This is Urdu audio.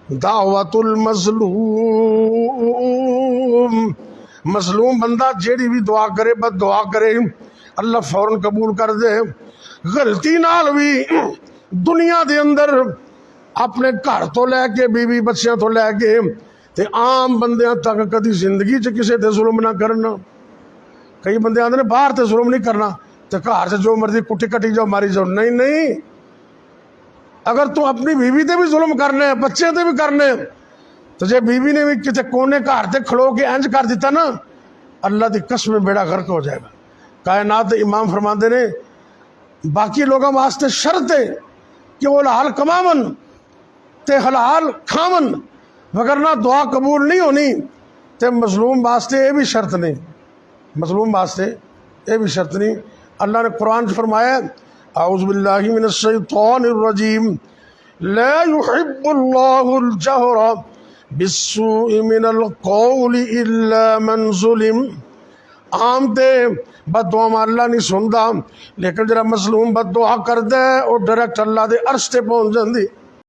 دعوت المظلوم، مظلوم بندہ جیڑی بھی دعا کرے بد دعا کرے اللہ فوراً قبول کر دے۔ غلطی نال بھی دنیا دے اندر اپنے گھر تو لے کے بیوی بچیاں تو لے کے تے عام بندیاں تک کدی زندگی چ کسے تے ظلم نہ کرنا۔ کئی بندے آتے ہیں باہر تے ظلم نہیں کرنا تے گھر سے جو مرضی کٹی کٹی جاؤ ماری جاؤ، نہیں نہیں، اگر تو اپنی بیوی تے بھی ظلم کرنے بچے تے بھی کرنے تو جے بیوی نے بھی کتے کونے گھر تے کھلو کے انج کر دیتا نا اللہ دی قسم بیڑا غرق ہو جائے گا۔ کائنات امام فرماندے نے باقی لوگوں واسطے شرط ہے کہ وہ حلال کماون تے حلال کھاون، وگرنہ دعا قبول نہیں ہونی۔ تے مظلوم واسطے یہ بھی شرط نہیں، مظلوم واسطے یہ بھی شرط نہیں۔ اللہ نے قرآن فرمایا اعوذ باللہ من الشیطان الرجیم لا يحب اللہ الجہر بالسوء من القول الا من ظلم۔ عام تے بد دعا میں اللہ نہیں سندا، لیکن جرا مظلوم بد دعا کر دے اور ڈائریکٹ اللہ دے عرش تے پہنچ جاندی۔